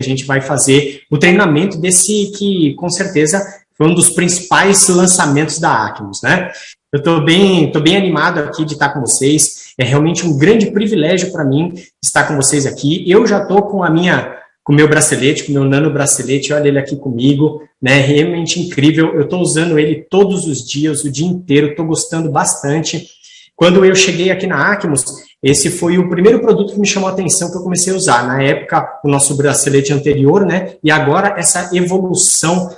A gente vai fazer o treinamento desse que, com certeza, foi um dos principais lançamentos da Acmos, né? Eu tô bem animado aqui de estar com vocês. É realmente um grande privilégio para mim estar com vocês aqui. Eu já estou com o meu bracelete, com o meu nano bracelete, olha ele aqui comigo, né? Realmente incrível. Eu estou usando ele todos os dias, o dia inteiro, estou gostando bastante. Quando eu cheguei aqui na Acmos, esse foi o primeiro produto que me chamou a atenção, que eu comecei a usar. Na época, o nosso bracelete anterior, né? E agora, essa evolução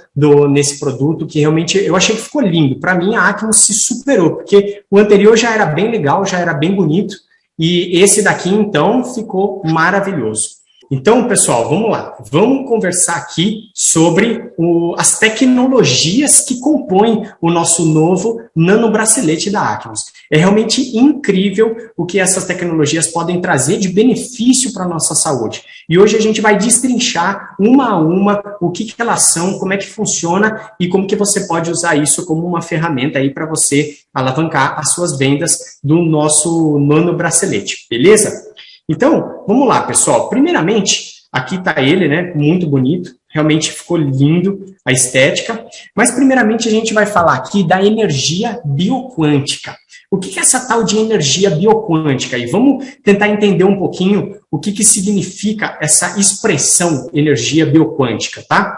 nesse produto, que realmente eu achei que ficou lindo. Para mim, a Acmos se superou, porque o anterior já era bem legal, já era bem bonito, e esse daqui, então, ficou maravilhoso. Então, pessoal, vamos lá. Vamos conversar aqui sobre as tecnologias que compõem o nosso novo nanobracelete da Acmos. É realmente incrível o que essas tecnologias podem trazer de benefício para a nossa saúde. E hoje a gente vai destrinchar uma a uma o que elas são, como é que funciona e como que você pode usar isso como uma ferramenta aí para você alavancar as suas vendas do nosso nanobracelete, beleza? Então, vamos lá, pessoal. Primeiramente, aqui está ele, né? Muito bonito. Realmente ficou lindo a estética. Mas, primeiramente, a gente vai falar aqui da energia bioquântica. O que é essa tal de energia bioquântica? E vamos tentar entender um pouquinho o que significa essa expressão energia bioquântica, tá?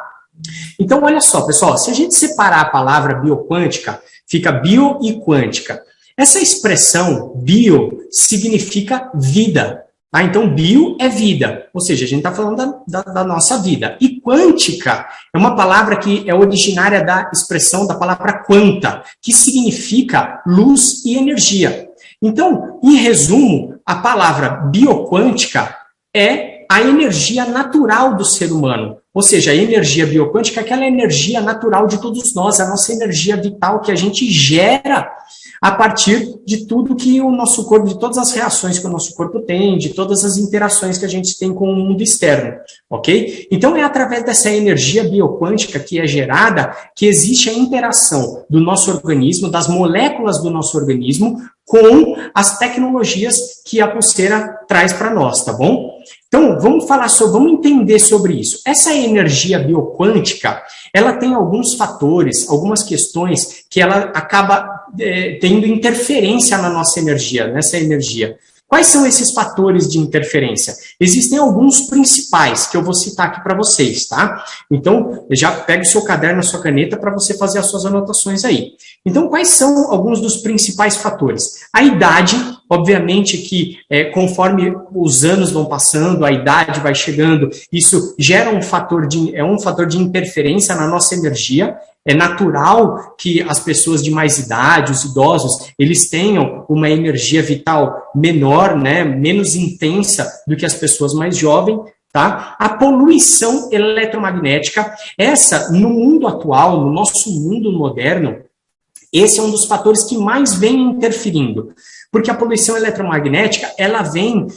Então, olha só, pessoal. Se a gente separar a palavra bioquântica, fica bio e quântica. Essa expressão bio significa vida. Ah, então, bio é vida, ou seja, a gente está falando da nossa vida. E quântica é uma palavra que é originária da expressão da palavra quanta, que significa luz e energia. Então, em resumo, a palavra bioquântica é a energia natural do ser humano. Ou seja, a energia bioquântica é aquela energia natural de todos nós, a nossa energia vital que a gente gera a partir de tudo que o nosso corpo, de todas as reações que o nosso corpo tem, de todas as interações que a gente tem com o mundo externo, ok? Então, é através dessa energia bioquântica que é gerada que existe a interação do nosso organismo, das moléculas do nosso organismo, com as tecnologias que a pulseira traz para nós, tá bom? Então, vamos entender sobre isso. Essa energia bioquântica, ela tem alguns fatores, algumas questões que ela acaba tendo interferência na nossa energia, nessa energia. Quais são esses fatores de interferência? Existem alguns principais que eu vou citar aqui para vocês, tá? Então, já pega o seu caderno, a sua caneta para você fazer as suas anotações aí. Então, quais são alguns dos principais fatores? A idade, obviamente que conforme os anos vão passando, a idade vai chegando, isso gera um fator de interferência na nossa energia. É natural que as pessoas de mais idade, os idosos, eles tenham uma energia vital menor, né, menos intensa do que as pessoas mais jovens, tá? A poluição eletromagnética, essa, no mundo atual, no nosso mundo moderno, esse é um dos fatores que mais vem interferindo. Porque a poluição eletromagnética, ela vem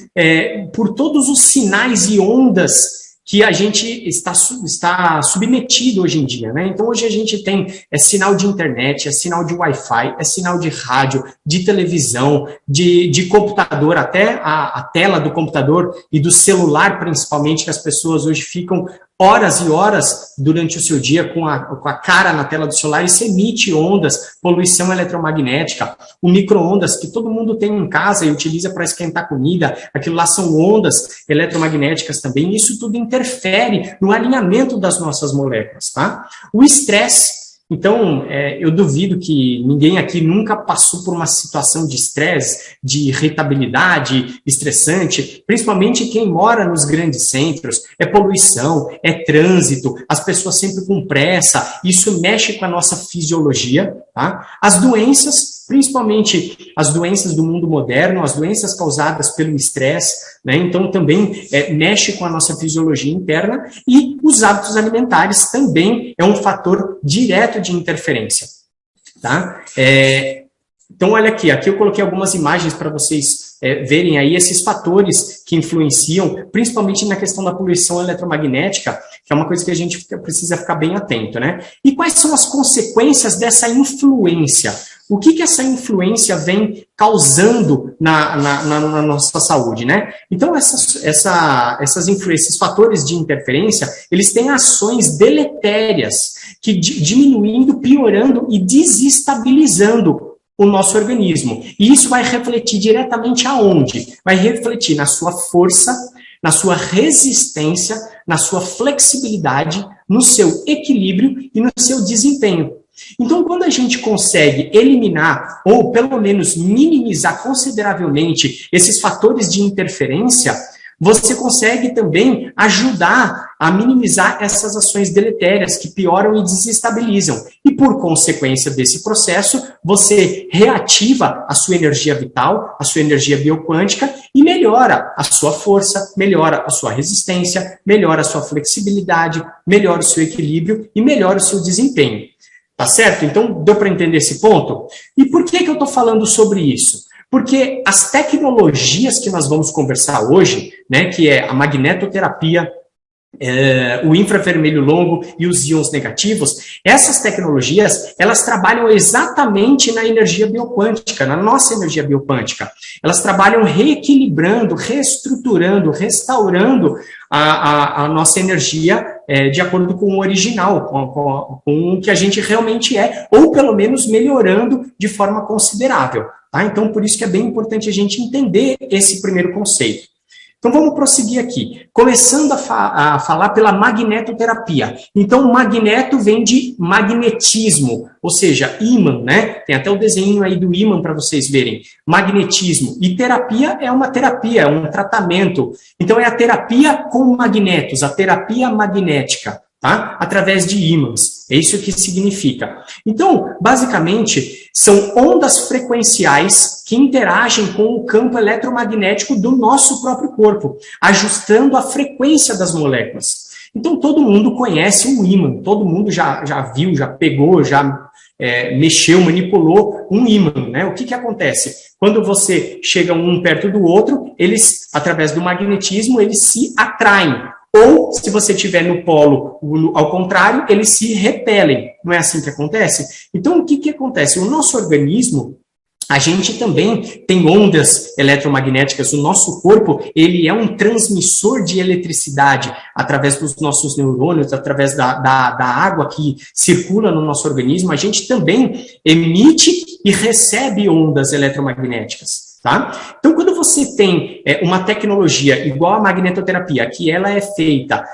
por todos os sinais e ondas que a gente está submetido hoje em dia, né? Então, hoje a gente tem sinal de internet, sinal de Wi-Fi, sinal de rádio, de televisão, de computador, até a tela do computador e do celular, principalmente, que as pessoas hoje ficam horas e horas durante o seu dia com a cara na tela do celular, isso emite ondas, poluição eletromagnética, o micro-ondas que todo mundo tem em casa e utiliza para esquentar comida, aquilo lá são ondas eletromagnéticas também, e isso tudo interfere no alinhamento das nossas moléculas, tá? O estresse. Então, eu duvido que ninguém aqui nunca passou por uma situação de estresse, de irritabilidade estressante, principalmente quem mora nos grandes centros. É poluição, é trânsito, as pessoas sempre com pressa, isso mexe com a nossa fisiologia, tá? As doenças, principalmente as doenças do mundo moderno, as doenças causadas pelo estresse, né? Então também mexe com a nossa fisiologia interna, e os hábitos alimentares também é um fator direto de interferência, tá? Então olha aqui eu coloquei algumas imagens para vocês verem aí esses fatores que influenciam, principalmente na questão da poluição eletromagnética, que é uma coisa que a gente precisa ficar bem atento, né? E quais são as consequências dessa influência? O que essa influência vem causando na nossa saúde, né? Então, esses fatores de interferência, eles têm ações deletérias, que diminuindo, piorando e desestabilizando o nosso organismo. E isso vai refletir diretamente aonde? Vai refletir na sua força, na sua resistência, na sua flexibilidade, no seu equilíbrio e no seu desempenho. Então, quando a gente consegue eliminar, ou pelo menos minimizar consideravelmente esses fatores de interferência, você consegue também ajudar a minimizar essas ações deletérias que pioram e desestabilizam. E por consequência desse processo, você reativa a sua energia vital, a sua energia bioquântica e melhora a sua força, melhora a sua resistência, melhora a sua flexibilidade, melhora o seu equilíbrio e melhora o seu desempenho. Tá certo? Então, deu para entender esse ponto? E por que eu estou falando sobre isso? Porque as tecnologias que nós vamos conversar hoje, né, que é a magnetoterapia, o infravermelho longo e os íons negativos, essas tecnologias, elas trabalham exatamente na energia bioquântica, na nossa energia bioquântica. Elas trabalham reequilibrando, reestruturando, restaurando a nossa energia de acordo com o original, com o que a gente realmente é, ou pelo menos melhorando de forma considerável. Tá? Então, por isso que é bem importante a gente entender esse primeiro conceito. Então, vamos prosseguir aqui. Começando a falar pela magnetoterapia. Então, magneto vem de magnetismo, ou seja, ímã, né? Tem até o desenho aí do ímã para vocês verem. Magnetismo. E terapia é uma terapia, é um tratamento. Então, é a terapia com magnetos, a terapia magnética. Tá? Através de ímãs. É isso que significa. Então, basicamente, são ondas frequenciais que interagem com o campo eletromagnético do nosso próprio corpo, ajustando a frequência das moléculas. Então, todo mundo conhece um ímã, todo mundo já viu, já pegou, já mexeu, manipulou um ímã, né? O que acontece? Quando você chega um perto do outro, eles, através do magnetismo, eles se atraem. Ou, se você estiver no polo, ao contrário, eles se repelem. Não é assim que acontece? Então, o que acontece? O nosso organismo, a gente também tem ondas eletromagnéticas. O nosso corpo, ele é um transmissor de eletricidade através dos nossos neurônios, através da água que circula no nosso organismo. A gente também emite e recebe ondas eletromagnéticas. Tá? Então, quando você tem uma tecnologia igual a magnetoterapia, que ela é feita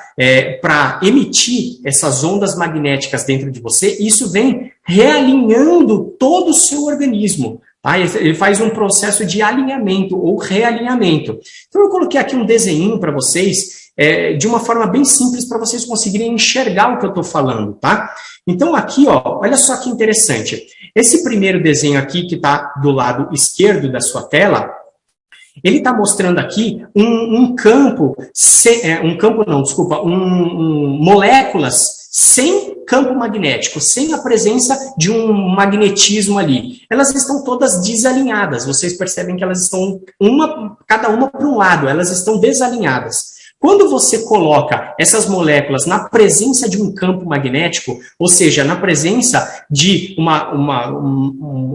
para emitir essas ondas magnéticas dentro de você, isso vem realinhando todo o seu organismo. Tá? Ele faz um processo de alinhamento ou realinhamento. Então, eu coloquei aqui um desenho para vocês, de uma forma bem simples, para vocês conseguirem enxergar o que eu estou falando. Tá? Então, aqui, ó, olha só que interessante. Esse primeiro desenho aqui, que está do lado esquerdo da sua tela, ele está mostrando aqui moléculas sem campo magnético, sem a presença de um magnetismo ali. Elas estão todas desalinhadas. Vocês percebem que elas estão cada uma para um lado, elas estão desalinhadas. Quando você coloca essas moléculas na presença de um campo magnético, ou seja, na presença de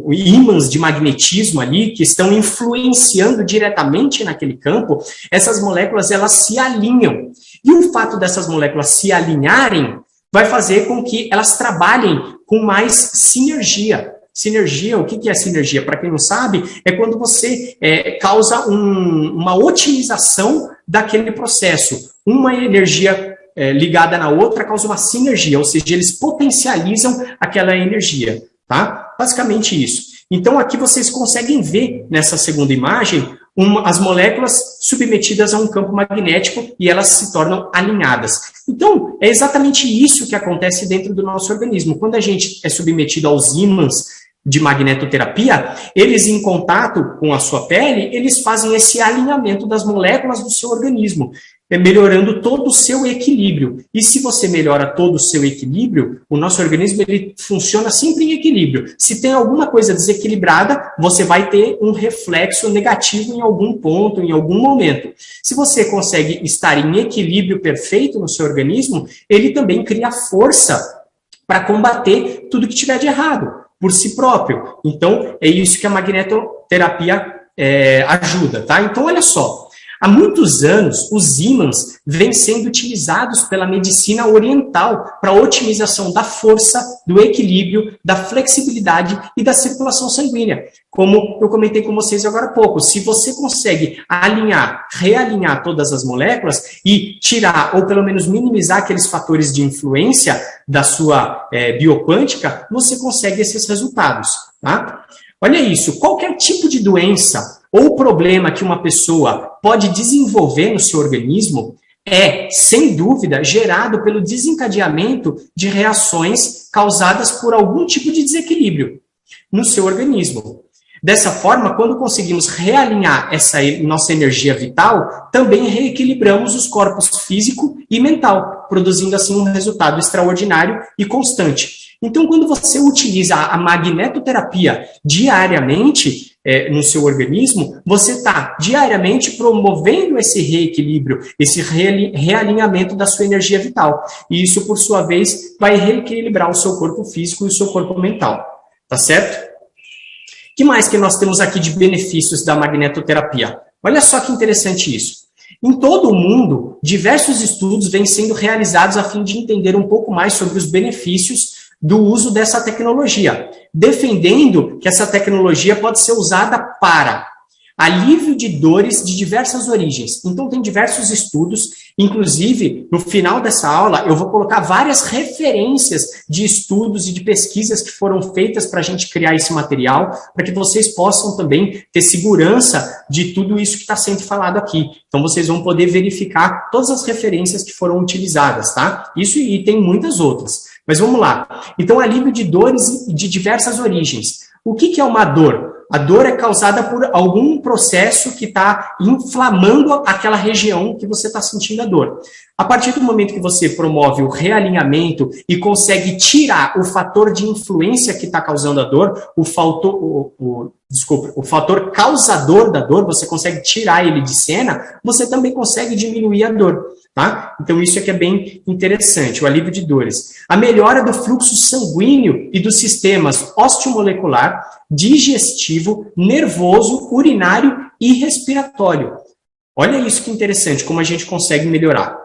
ímãs de magnetismo ali, que estão influenciando diretamente naquele campo, essas moléculas elas se alinham. E o fato dessas moléculas se alinharem vai fazer com que elas trabalhem com mais sinergia. Sinergia, o que é sinergia? Para quem não sabe, é quando você causa uma otimização daquele processo. Uma energia ligada na outra causa uma sinergia, ou seja, eles potencializam aquela energia. Tá? Basicamente isso. Então, aqui vocês conseguem ver, nessa segunda imagem, as moléculas submetidas a um campo magnético e elas se tornam alinhadas. Então, é exatamente isso que acontece dentro do nosso organismo. Quando a gente é submetido aos ímãs de magnetoterapia, eles em contato com a sua pele, eles fazem esse alinhamento das moléculas do seu organismo, melhorando todo o seu equilíbrio. E se você melhora todo o seu equilíbrio, o nosso organismo ele funciona sempre em equilíbrio. Se tem alguma coisa desequilibrada, você vai ter um reflexo negativo em algum ponto, em algum momento. Se você consegue estar em equilíbrio perfeito no seu organismo, ele também cria força para combater tudo que tiver de errado. por si próprio. Então, é isso que a magnetoterapia ajuda, tá? Então, olha só. Há muitos anos, os ímãs vêm sendo utilizados pela medicina oriental para a otimização da força, do equilíbrio, da flexibilidade e da circulação sanguínea. Como eu comentei com vocês agora há pouco, se você consegue alinhar, realinhar todas as moléculas e tirar, ou pelo menos minimizar aqueles fatores de influência da sua bioquântica, você consegue esses resultados, tá? Olha isso, qualquer tipo de doença ou problema que uma pessoa pode desenvolver no seu organismo é, sem dúvida, gerado pelo desencadeamento de reações causadas por algum tipo de desequilíbrio no seu organismo. Dessa forma, quando conseguimos realinhar essa nossa energia vital, também reequilibramos os corpos físico e mental, produzindo assim um resultado extraordinário e constante. Então, quando você utiliza a magnetoterapia diariamente no seu organismo, você está diariamente promovendo esse reequilíbrio, esse realinhamento da sua energia vital. E isso, por sua vez, vai reequilibrar o seu corpo físico e o seu corpo mental. Tá certo? O que mais que nós temos aqui de benefícios da magnetoterapia? Olha só que interessante isso. Em todo o mundo, diversos estudos vêm sendo realizados a fim de entender um pouco mais sobre os benefícios do uso dessa tecnologia, defendendo que essa tecnologia pode ser usada para alívio de dores de diversas origens. Então, tem diversos estudos, inclusive, no final dessa aula, eu vou colocar várias referências de estudos e de pesquisas que foram feitas para a gente criar esse material, para que vocês possam também ter segurança de tudo isso que está sendo falado aqui. Então, vocês vão poder verificar todas as referências que foram utilizadas, tá? Isso e tem muitas outras. Mas vamos lá. Então, alívio de dores de diversas origens. O que é uma dor? A dor é causada por algum processo que está inflamando aquela região que você está sentindo a dor. A partir do momento que você promove o realinhamento e consegue tirar o fator de influência que está causando a dor, o fator causador da dor, você consegue tirar ele de cena, você também consegue diminuir a dor. Tá? Então, isso aqui é bem interessante, o alívio de dores. A melhora do fluxo sanguíneo e dos sistemas osteomolecular, digestivo, nervoso, urinário e respiratório. Olha isso que interessante, como a gente consegue melhorar.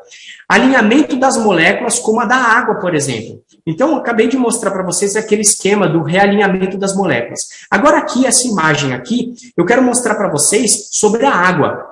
Alinhamento das moléculas, como a da água, por exemplo. Então, eu acabei de mostrar para vocês aquele esquema do realinhamento das moléculas. Agora, aqui, essa imagem aqui, eu quero mostrar para vocês sobre a água.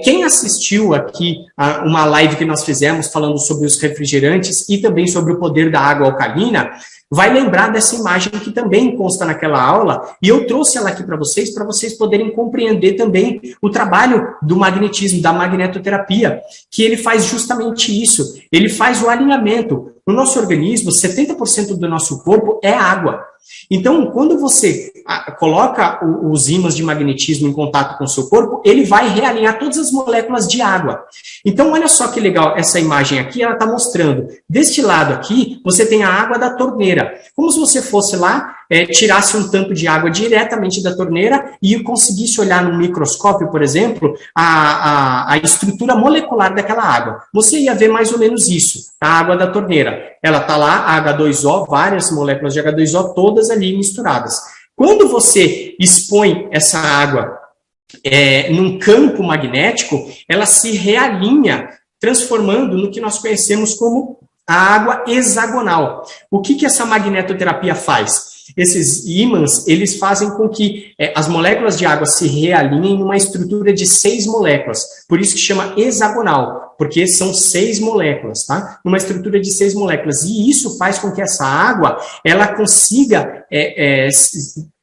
Quem assistiu aqui a uma live que nós fizemos falando sobre os refrigerantes e também sobre o poder da água alcalina, vai lembrar dessa imagem que também consta naquela aula, e eu trouxe ela aqui para vocês poderem compreender também o trabalho do magnetismo, da magnetoterapia, que ele faz justamente isso, ele faz o alinhamento. No nosso organismo, 70% do nosso corpo é água. Então, quando você coloca os ímãs de magnetismo em contato com o seu corpo, ele vai realinhar todas as moléculas de água. Então, olha só que legal essa imagem aqui, ela está mostrando. Deste lado aqui, você tem a água da torneira. Como se você fosse lá, tirasse um tanto de água diretamente da torneira e conseguisse olhar no microscópio, por exemplo, a estrutura molecular daquela água. Você ia ver mais ou menos isso, a água da torneira. Ela está lá, a H2O, várias moléculas de H2O, todas ali misturadas. Quando você expõe essa água num campo magnético, ela se realinha, transformando no que nós conhecemos como a água hexagonal. O que essa magnetoterapia faz? Esses ímãs, eles fazem com que as moléculas de água se realinhem numa estrutura de 6 moléculas. Por isso que chama hexagonal, porque são 6 moléculas, tá? Numa estrutura de 6 moléculas. E isso faz com que essa água, ela consiga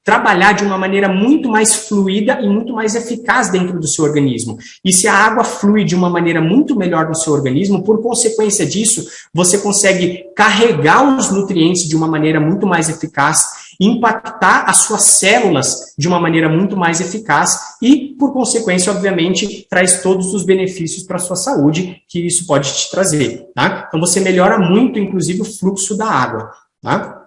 trabalhar de uma maneira muito mais fluida e muito mais eficaz dentro do seu organismo. E se a água flui de uma maneira muito melhor no seu organismo, por consequência disso, você consegue carregar os nutrientes de uma maneira muito mais eficaz, impactar as suas células de uma maneira muito mais eficaz e, por consequência, obviamente, traz todos os benefícios para a sua saúde que isso pode te trazer, tá? Então, você melhora muito, inclusive, o fluxo da água, tá?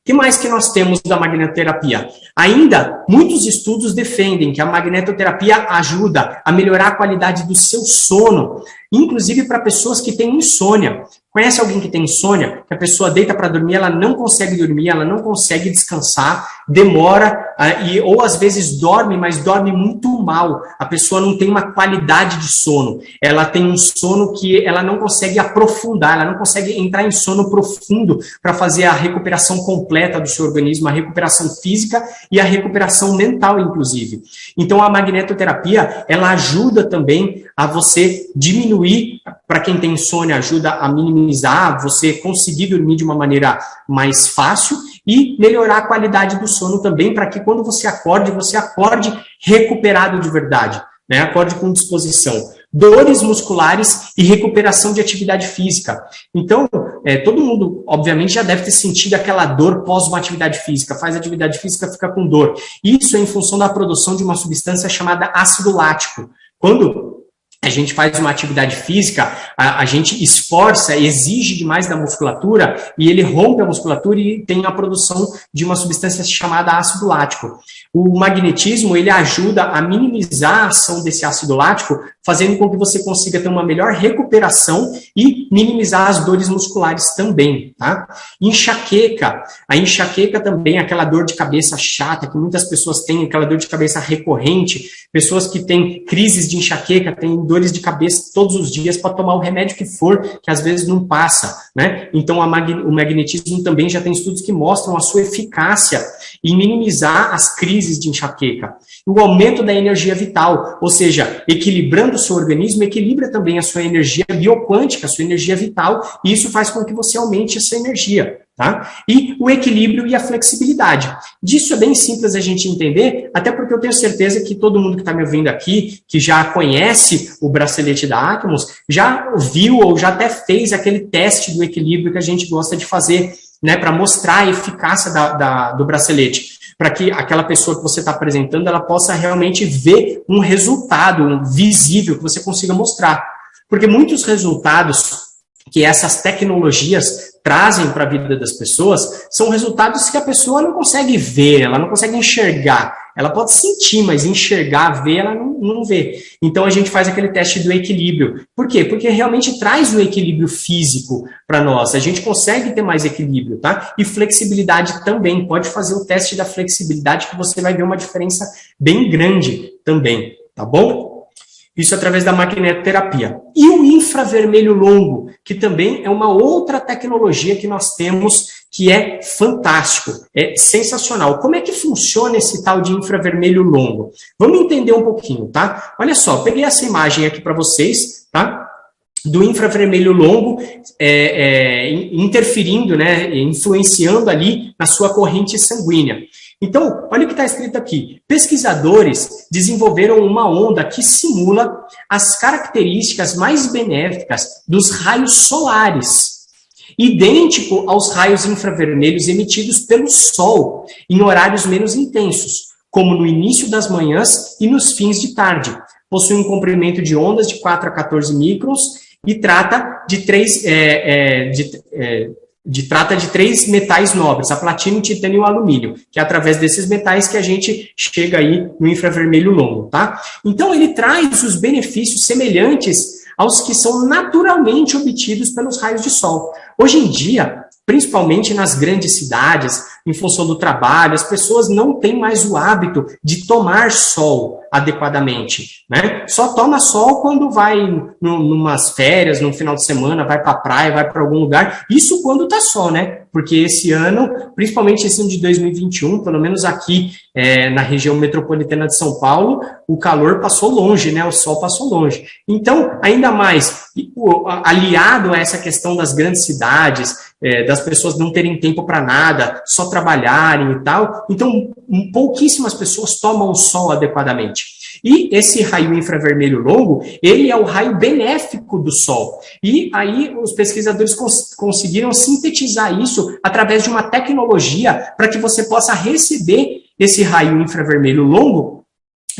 O que mais que nós temos da magnetoterapia? Ainda, muitos estudos defendem que a magnetoterapia ajuda a melhorar a qualidade do seu sono, inclusive para pessoas que têm insônia. Conhece alguém que tem insônia? Que a pessoa deita para dormir, ela não consegue dormir, ela não consegue descansar, demora, ou às vezes dorme, mas dorme muito mal. A pessoa não tem uma qualidade de sono. Ela tem um sono que ela não consegue aprofundar, ela não consegue entrar em sono profundo para fazer a recuperação completa do seu organismo, a recuperação física e a recuperação mental, inclusive. Então, a magnetoterapia, ela ajuda também a você diminuir, para quem tem insônia, ajuda a minimizar, você conseguir dormir de uma maneira mais fácil e melhorar a qualidade do sono também, para que quando você acorde recuperado de verdade, né? Acorde com disposição. Dores musculares e recuperação de atividade física. Então, todo mundo, obviamente, já deve ter sentido aquela dor pós uma atividade física. Faz atividade física, fica com dor. Isso é em função da produção de uma substância chamada ácido lático. Quando a gente faz uma atividade física, a gente esforça, exige demais da musculatura e ele rompe a musculatura e tem a produção de uma substância chamada ácido lático. O magnetismo, ele ajuda a minimizar a ação desse ácido lático, fazendo com que você consiga ter uma melhor recuperação e minimizar as dores musculares também, tá? Enxaqueca. A enxaqueca também, aquela dor de cabeça chata que muitas pessoas têm, aquela dor de cabeça recorrente, pessoas que têm crises de enxaqueca, têm dores de cabeça todos os dias para tomar o remédio que for, que às vezes não passa, né? Então, o magnetismo também já tem estudos que mostram a sua eficácia em minimizar as crises de enxaqueca. O aumento da energia vital, ou seja, equilibrando o seu organismo, equilibra também a sua energia bioquântica, a sua energia vital, e isso faz com que você aumente essa energia. Tá? E o equilíbrio e a flexibilidade. Disso é bem simples a gente entender, até porque eu tenho certeza que todo mundo que está me ouvindo aqui, que já conhece o bracelete da Acmos, já viu ou já até fez aquele teste do equilíbrio que a gente gosta de fazer, né, para mostrar a eficácia do bracelete, para que aquela pessoa que você está apresentando, ela possa realmente ver um resultado visível que você consiga mostrar. Porque muitos resultados que essas tecnologias trazem para a vida das pessoas são resultados que a pessoa não consegue ver, ela não consegue enxergar. Ela pode sentir, mas enxergar, ver, ela não vê. Então, a gente faz aquele teste do equilíbrio. Por quê? Porque realmente traz o equilíbrio físico para nós. A gente consegue ter mais equilíbrio, tá? E flexibilidade também. Pode fazer o teste da flexibilidade que você vai ver uma diferença bem grande também, tá bom? Isso através da magnetoterapia. E o infravermelho longo, que também é uma outra tecnologia que nós temos que é fantástico, é sensacional. Como é que funciona esse tal de infravermelho longo? Vamos entender um pouquinho, tá? Olha só, peguei essa imagem aqui para vocês, tá? Do infravermelho longo interferindo, né, influenciando ali na sua corrente sanguínea. Então, olha o que está escrito aqui. Pesquisadores desenvolveram uma onda que simula as características mais benéficas dos raios solares, idêntico aos raios infravermelhos emitidos pelo Sol em horários menos intensos, como no início das manhãs e nos fins de tarde. Possui um comprimento de ondas de 4 a 14 microns e trata de três metais nobres, a platina, o titânio e o alumínio, que é através desses metais que a gente chega aí no infravermelho longo, tá? Então, ele traz os benefícios semelhantes aos que são naturalmente obtidos pelos raios de sol. Hoje em dia, principalmente nas grandes cidades, em função do trabalho, as pessoas não têm mais o hábito de tomar sol adequadamente, né? Só toma sol quando vai numas férias, num final de semana, vai para a praia, vai para algum lugar. Isso quando tá sol, né? Porque esse ano, principalmente esse ano de 2021, pelo menos aqui na região metropolitana de São Paulo, o calor passou longe, né? O sol passou longe. Então, ainda mais, aliado a essa questão das grandes cidades, das pessoas não terem tempo para nada, só trabalharem e tal, então pouquíssimas pessoas tomam o sol adequadamente. E esse raio infravermelho longo, ele é o raio benéfico do sol. E aí os pesquisadores conseguiram sintetizar isso através de uma tecnologia para que você possa receber esse raio infravermelho longo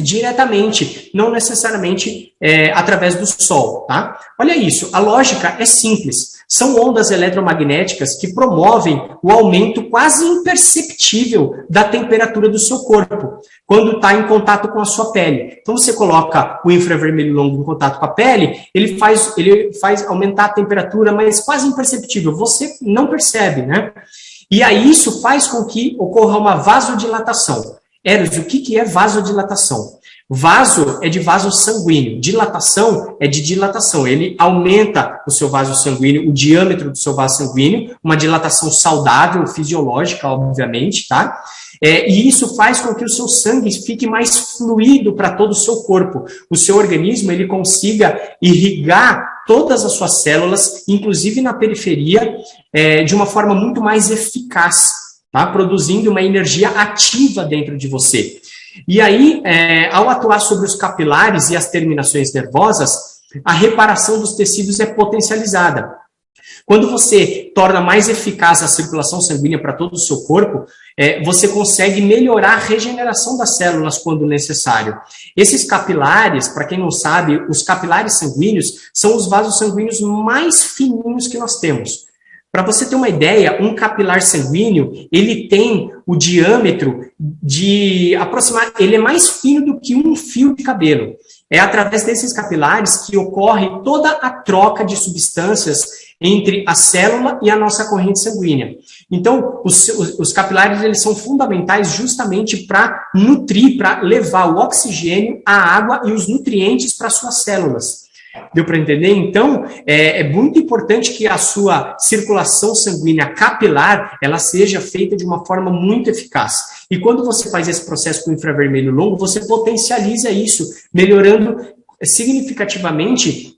diretamente, não necessariamente através do Sol, tá? Olha isso, a lógica é simples. São ondas eletromagnéticas que promovem o aumento quase imperceptível da temperatura do seu corpo, quando está em contato com a sua pele. Então, você coloca o infravermelho longo em contato com a pele, ele faz aumentar a temperatura, mas quase imperceptível. Você não percebe, né? E aí isso faz com que ocorra uma vasodilatação. Eros, o que é vasodilatação? Vaso é de vaso sanguíneo, dilatação é de dilatação. Ele aumenta o seu vaso sanguíneo, o diâmetro do seu vaso sanguíneo, uma dilatação saudável, fisiológica, obviamente, tá? E isso faz com que o seu sangue fique mais fluido para todo o seu corpo. O seu organismo, ele consiga irrigar todas as suas células, inclusive na periferia, de uma forma muito mais eficaz, tá? Produzindo uma energia ativa dentro de você. E aí, ao atuar sobre os capilares e as terminações nervosas, a reparação dos tecidos é potencializada. Quando você torna mais eficaz a circulação sanguínea para todo o seu corpo, você consegue melhorar a regeneração das células quando necessário. Esses capilares, para quem não sabe, os capilares sanguíneos são os vasos sanguíneos mais fininhos que nós temos. Para você ter uma ideia, um capilar sanguíneo, ele tem o diâmetro de ele é mais fino do que um fio de cabelo. É através desses capilares que ocorre toda a troca de substâncias entre a célula e a nossa corrente sanguínea. Então, os capilares, eles são fundamentais justamente para nutrir, para levar o oxigênio, a água e os nutrientes para suas células. Deu para entender? Então, é muito importante que a sua circulação sanguínea capilar, ela seja feita de uma forma muito eficaz. E quando você faz esse processo com infravermelho longo, você potencializa isso, melhorando significativamente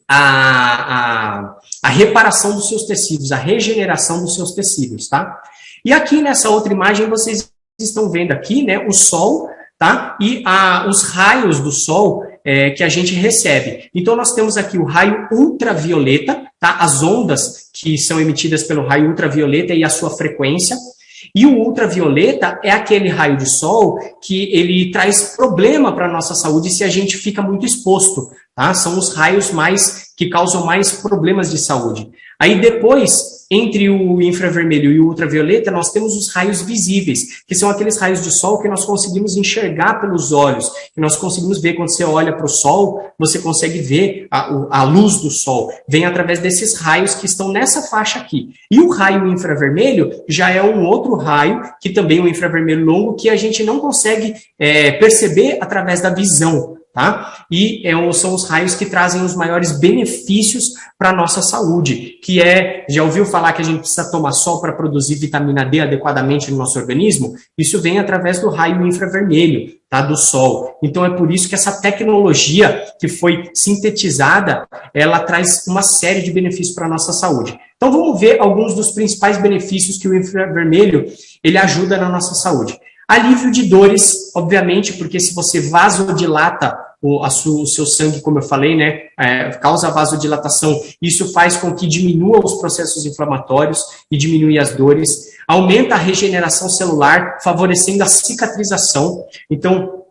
a reparação dos seus tecidos, a regeneração dos seus tecidos, tá? E aqui nessa outra imagem, vocês estão vendo aqui, né, o Sol, tá? E os raios do Sol que a gente recebe. Então, nós temos aqui o raio ultravioleta, tá? As ondas que são emitidas pelo raio ultravioleta e a sua frequência. E o ultravioleta é aquele raio de sol que ele traz problema para a nossa saúde se a gente fica muito exposto, tá? São os raios que causam mais problemas de saúde. Aí depois, entre o infravermelho e o ultravioleta, nós temos os raios visíveis, que são aqueles raios de sol que nós conseguimos enxergar pelos olhos, que nós conseguimos ver quando você olha para o sol, você consegue ver a luz do sol, vem através desses raios que estão nessa faixa aqui. E o raio infravermelho já é um outro raio, que também é um infravermelho longo, que a gente não consegue perceber através da visão. Tá? E são os raios que trazem os maiores benefícios para a nossa saúde, que já ouviu falar que a gente precisa tomar sol para produzir vitamina D adequadamente no nosso organismo? Isso vem através do raio infravermelho, tá? Do sol. Então é por isso que essa tecnologia que foi sintetizada, ela traz uma série de benefícios para a nossa saúde. Então vamos ver alguns dos principais benefícios que o infravermelho ele ajuda na nossa saúde. Alívio de dores, obviamente, porque se você vasodilata o seu sangue, como eu falei, né, causa vasodilatação, isso faz com que diminua os processos inflamatórios e diminui as dores, aumenta a regeneração celular, favorecendo a cicatrização. Então,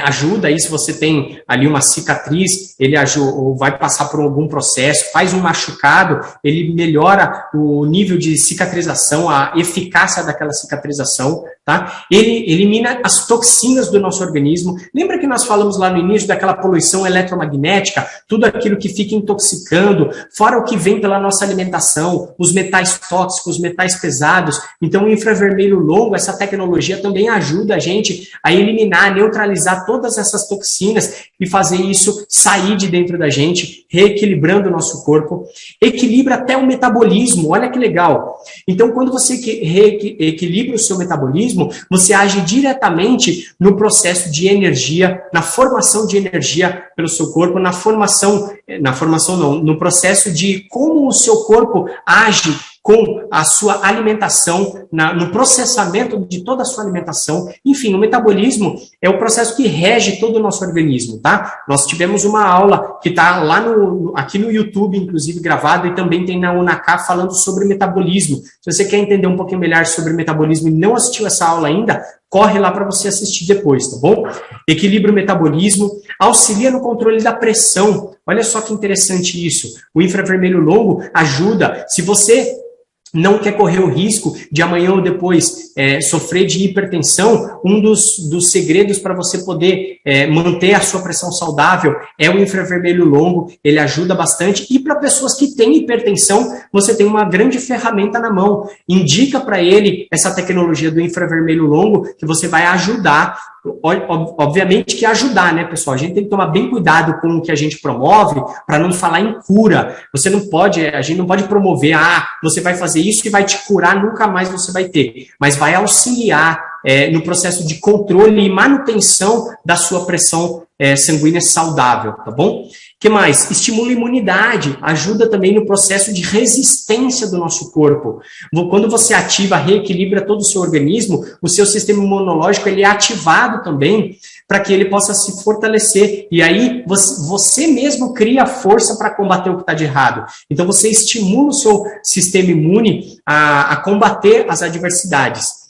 ajuda aí, se você tem ali uma cicatriz, ele ajuda, ou vai passar por algum processo, faz um machucado, ele melhora o nível de cicatrização, a eficácia daquela cicatrização, tá? Ele elimina as toxinas do nosso organismo. Lembra que nós falamos lá no início daquela poluição eletromagnética, tudo aquilo que fica intoxicando, fora o que vem pela nossa alimentação, os metais tóxicos, os metais pesados. Então, o infravermelho longo, essa tecnologia também ajuda a gente a eliminar, neutralizar todas essas toxinas e fazer isso sair de dentro da gente, reequilibrando o nosso corpo. Equilibra até o metabolismo, olha que legal. Então, quando você reequilibra o seu metabolismo, você age diretamente no processo de energia, na formação de energia pelo seu corpo, no processo de como o seu corpo age com a sua alimentação, no processamento de toda a sua alimentação. Enfim, o metabolismo é o processo que rege todo o nosso organismo, tá? Nós tivemos uma aula que está lá aqui no YouTube, inclusive gravada, e também tem na UNACA falando sobre metabolismo. Se você quer entender um pouquinho melhor sobre metabolismo e não assistiu essa aula ainda, corre lá para você assistir depois, tá bom? Equilibra o metabolismo, auxilia no controle da pressão. Olha só que interessante isso. O infravermelho longo ajuda, se você não quer correr o risco de amanhã ou depois sofrer de hipertensão, um dos segredos para você poder manter a sua pressão saudável é o infravermelho longo, ele ajuda bastante. E para pessoas que têm hipertensão, você tem uma grande ferramenta na mão. Indica para ele essa tecnologia do infravermelho longo, que você vai ajudar. Obviamente que ajudar, né, pessoal? A gente tem que tomar bem cuidado com o que a gente promove para não falar em cura. Você não pode, a gente não pode promover, você vai fazer isso que vai te curar, nunca mais você vai ter. Mas vai auxiliar no processo de controle e manutenção da sua pressão sanguínea saudável, tá bom? O que mais? Estimula a imunidade, ajuda também no processo de resistência do nosso corpo. Quando você ativa, reequilibra todo o seu organismo, o seu sistema imunológico ele é ativado também para que ele possa se fortalecer. E aí você mesmo cria força para combater o que está de errado. Então você estimula o seu sistema imune a combater as adversidades.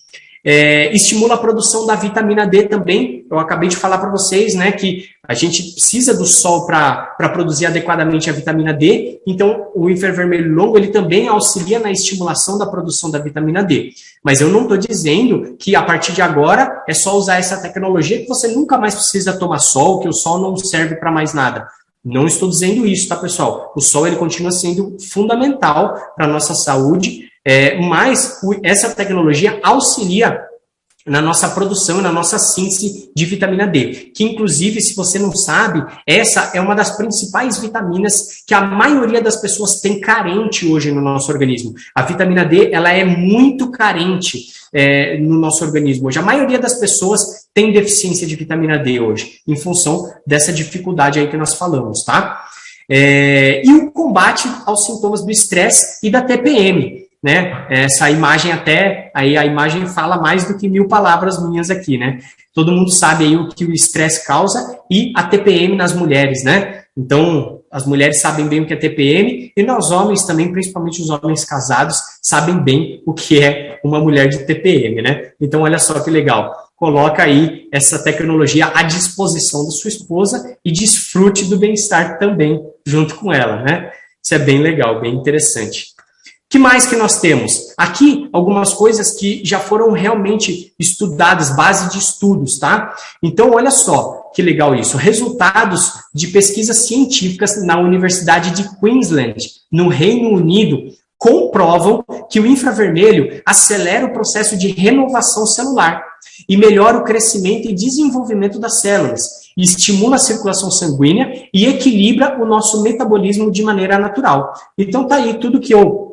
Estimula a produção da vitamina D também. Eu acabei de falar para vocês, né, que a gente precisa do sol para produzir adequadamente a vitamina D. Então, o infravermelho longo ele também auxilia na estimulação da produção da vitamina D. Mas eu não estou dizendo que a partir de agora é só usar essa tecnologia que você nunca mais precisa tomar sol, que o sol não serve para mais nada. Não estou dizendo isso, tá, pessoal? O sol ele continua sendo fundamental para a nossa saúde. Mas essa tecnologia auxilia na nossa produção e na nossa síntese de vitamina D, que inclusive, se você não sabe, essa é uma das principais vitaminas que a maioria das pessoas tem carente hoje no nosso organismo. A vitamina D, ela é muito carente no nosso organismo hoje. A maioria das pessoas tem deficiência de vitamina D hoje, em função dessa dificuldade aí que nós falamos, tá? E o combate aos sintomas do estresse e da TPM. Né? Essa imagem aí a imagem fala mais do que 1000 palavras minhas aqui, né? Todo mundo sabe aí o que o estresse causa e a TPM nas mulheres, né? Então, as mulheres sabem bem o que é TPM e nós homens também, principalmente os homens casados, sabem bem o que é uma mulher de TPM, né? Então, olha só que legal. Coloca aí essa tecnologia à disposição da sua esposa e desfrute do bem-estar também junto com ela, né? Isso é bem legal, bem interessante. O que mais que nós temos? Aqui, algumas coisas que já foram realmente estudadas, base de estudos, tá? Então, olha só que legal isso. Resultados de pesquisas científicas na Universidade de Queensland, no Reino Unido, comprovam que o infravermelho acelera o processo de renovação celular e melhora o crescimento e desenvolvimento das células, e estimula a circulação sanguínea e equilibra o nosso metabolismo de maneira natural. Então, tá aí tudo que eu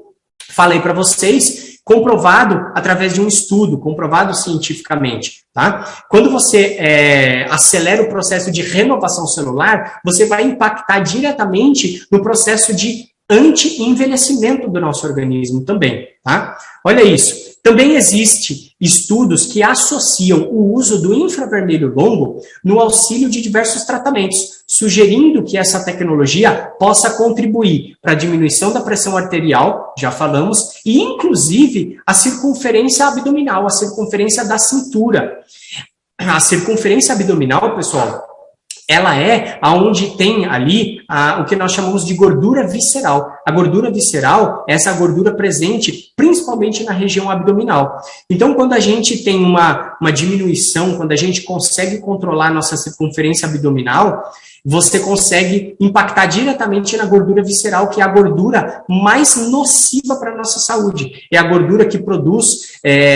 falei para vocês, comprovado através de um estudo, comprovado cientificamente, tá? Quando você acelera o processo de renovação celular, você vai impactar diretamente no processo de anti-envelhecimento do nosso organismo também, tá? Olha isso. Também existem estudos que associam o uso do infravermelho longo no auxílio de diversos tratamentos, sugerindo que essa tecnologia possa contribuir para a diminuição da pressão arterial, já falamos, e inclusive a circunferência abdominal, a circunferência da cintura. A circunferência abdominal, pessoal, ela é aonde tem ali o que nós chamamos de gordura visceral. A gordura visceral é essa gordura presente principalmente na região abdominal. Então, quando a gente tem uma diminuição, quando a gente consegue controlar a nossa circunferência abdominal, você consegue impactar diretamente na gordura visceral, que é a gordura mais nociva para a nossa saúde. É a gordura que produz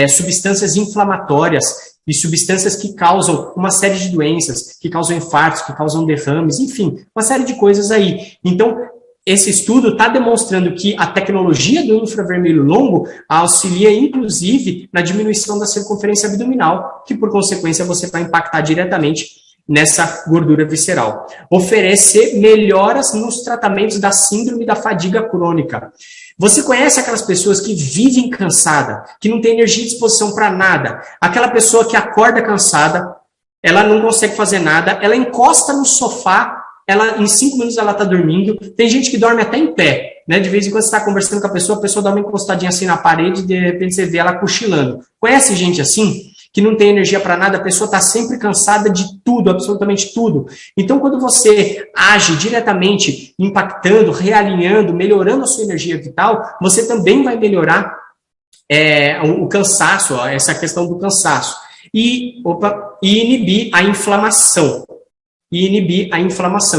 substâncias inflamatórias, e substâncias que causam uma série de doenças, que causam infartos, que causam derrames, enfim, uma série de coisas aí. Então, esse estudo está demonstrando que a tecnologia do infravermelho longo auxilia, inclusive, na diminuição da circunferência abdominal, que, por consequência, você vai impactar diretamente nessa gordura visceral. Oferecer melhoras nos tratamentos da síndrome da fadiga crônica. Você conhece aquelas pessoas que vivem cansada, que não tem energia e disposição para nada? Aquela pessoa que acorda cansada, ela não consegue fazer nada, ela encosta no sofá, em 5 minutos ela está dormindo. Tem gente que dorme até em pé, né? De vez em quando você está conversando com a pessoa dá uma encostadinha assim na parede e de repente você vê ela cochilando. Conhece gente assim? que não tem energia para nada, a pessoa está sempre cansada de tudo, absolutamente tudo. Então, quando você age diretamente, impactando, realinhando, melhorando a sua energia vital, você também vai melhorar o cansaço, ó, essa questão do cansaço. E inibir a inflamação.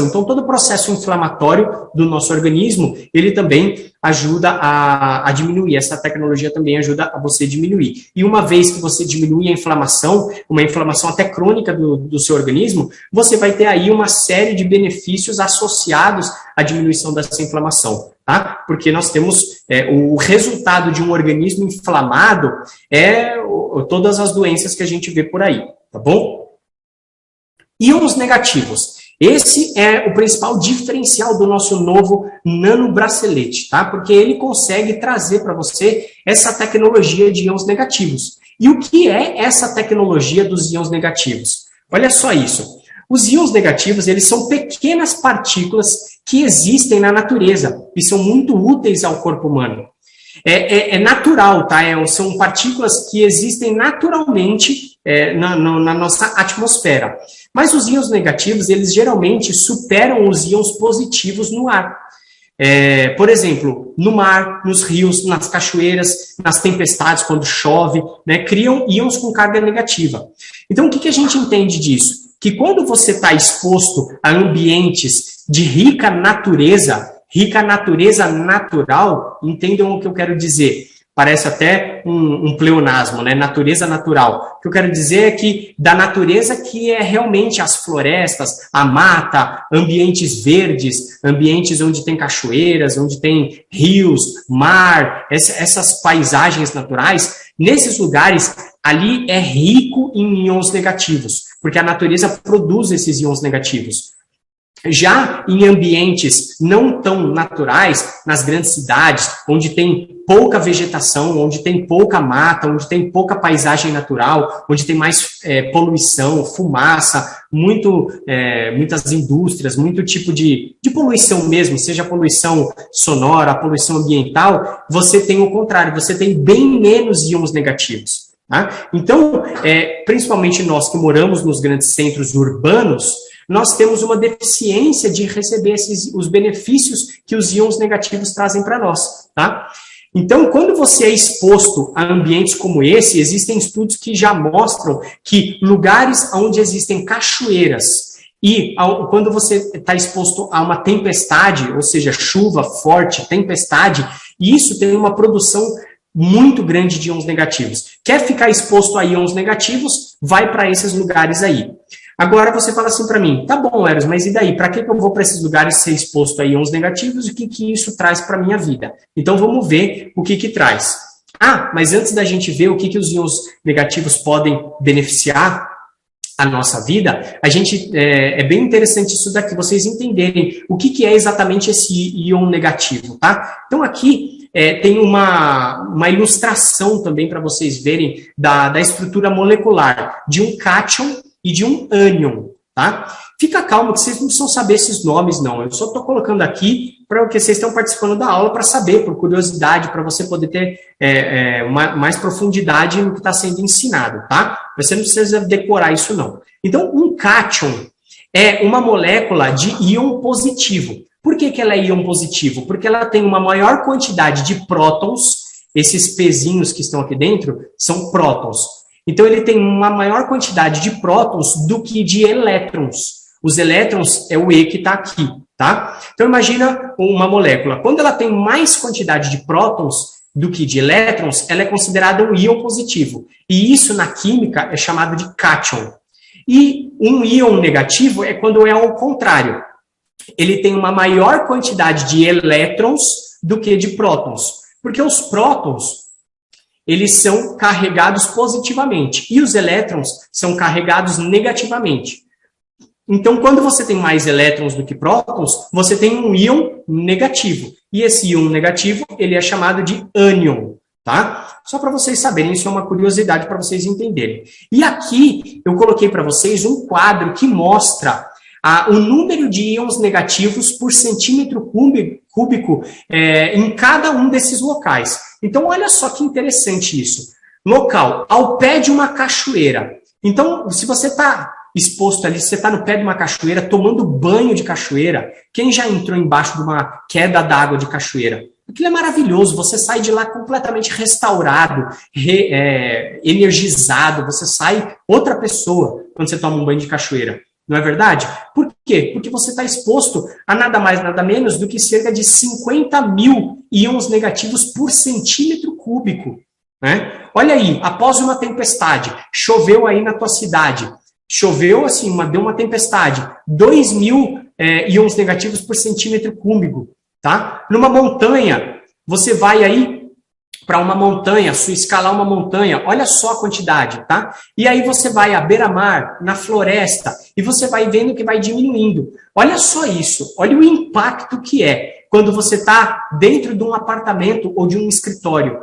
Então, todo o processo inflamatório do nosso organismo, ele também ajuda a diminuir. Essa tecnologia também ajuda a você diminuir. E uma vez que você diminui a inflamação, uma inflamação até crônica do seu organismo, você vai ter aí uma série de benefícios associados à diminuição dessa inflamação, tá? Porque nós temos o resultado de um organismo inflamado todas as doenças que a gente vê por aí, tá bom? Íons negativos. Esse é o principal diferencial do nosso novo nanobracelete, tá? Porque ele consegue trazer para você essa tecnologia de íons negativos. E o que é essa tecnologia dos íons negativos? Olha só isso. Os íons negativos, eles são pequenas partículas que existem na natureza e são muito úteis ao corpo humano. É natural, tá? São partículas que existem naturalmente na nossa atmosfera. Mas os íons negativos, eles geralmente superam os íons positivos no ar. Por exemplo, no mar, nos rios, nas cachoeiras, nas tempestades, quando chove, né, criam íons com carga negativa. Então, o que a gente entende disso? Que quando você está exposto a ambientes de rica natureza natural, entendam o que eu quero dizer. Parece até um pleonasmo, né? Natureza natural. O que eu quero dizer é que da natureza que é realmente as florestas, a mata, ambientes verdes, ambientes onde tem cachoeiras, onde tem rios, mar, essas paisagens naturais, nesses lugares, ali é rico em íons negativos, porque a natureza produz esses íons negativos. Já em ambientes não tão naturais, nas grandes cidades, onde tem pouca vegetação, onde tem pouca mata, onde tem pouca paisagem natural, onde tem mais poluição, fumaça, muitas indústrias, muito tipo de poluição mesmo, seja poluição sonora, poluição ambiental, você tem o contrário, você tem bem menos íons negativos. Tá? Então, principalmente nós que moramos nos grandes centros urbanos, nós temos uma deficiência de receber os benefícios que os íons negativos trazem para nós, tá? Então, quando você é exposto a ambientes como esse, existem estudos que já mostram que lugares onde existem cachoeiras e quando você está exposto a uma tempestade, ou seja, chuva forte, tempestade, isso tem uma produção muito grande de íons negativos. Quer ficar exposto a íons negativos? Vai para esses lugares aí. Agora você fala assim para mim, tá bom, Eros, mas e daí? Para que eu vou para esses lugares ser exposto a íons negativos e o que isso traz para a minha vida? Então vamos ver o que traz. Mas antes da gente ver o que os íons negativos podem beneficiar a nossa vida, é bem interessante isso daqui, vocês entenderem o que é exatamente esse íon negativo, tá? Então aqui tem uma ilustração também para vocês verem da estrutura molecular de um cátion e de um ânion, tá? Fica calmo que vocês não precisam saber esses nomes, não. Eu só estou colocando aqui para que vocês estão participando da aula para saber, por curiosidade, para você poder ter mais profundidade no que está sendo ensinado, tá? Você não precisa decorar isso, não. Então, um cátion é uma molécula de íon positivo. Por que ela é íon positivo? Porque ela tem uma maior quantidade de prótons, esses pezinhos que estão aqui dentro são prótons. Então, ele tem uma maior quantidade de prótons do que de elétrons. Os elétrons é o E que está aqui, tá? Então, imagina uma molécula. Quando ela tem mais quantidade de prótons do que de elétrons, ela é considerada um íon positivo. E isso, na química, é chamado de cátion. E um íon negativo é quando é ao contrário. Ele tem uma maior quantidade de elétrons do que de prótons. Porque os prótons, eles são carregados positivamente e os elétrons são carregados negativamente. Então, quando você tem mais elétrons do que prótons, você tem um íon negativo. E esse íon negativo, ele é chamado de ânion, tá? Só para vocês saberem, isso é uma curiosidade para vocês entenderem. E aqui, eu coloquei para vocês um quadro que mostra o número de íons negativos por centímetro cúbico em cada um desses locais. Então, olha só que interessante isso. Local, ao pé de uma cachoeira. Então, se você está exposto ali, se você está no pé de uma cachoeira, tomando banho de cachoeira, quem já entrou embaixo de uma queda d'água de cachoeira? Aquilo é maravilhoso, você sai de lá completamente restaurado, energizado, você sai outra pessoa quando você toma um banho de cachoeira. Não é verdade? Por quê? Porque você está exposto a nada mais, nada menos do que cerca de 50 mil íons negativos por centímetro cúbico. Né? Olha aí, após uma tempestade, choveu aí na tua cidade, choveu assim, deu uma tempestade, 2.000 íons negativos por centímetro cúbico. Tá? Numa montanha, você vai aí para uma montanha, escalar uma montanha, olha só a quantidade, tá? E aí você vai à beira-mar, na floresta, e você vai vendo que vai diminuindo. Olha só isso, olha o impacto que é quando você está dentro de um apartamento ou de um escritório.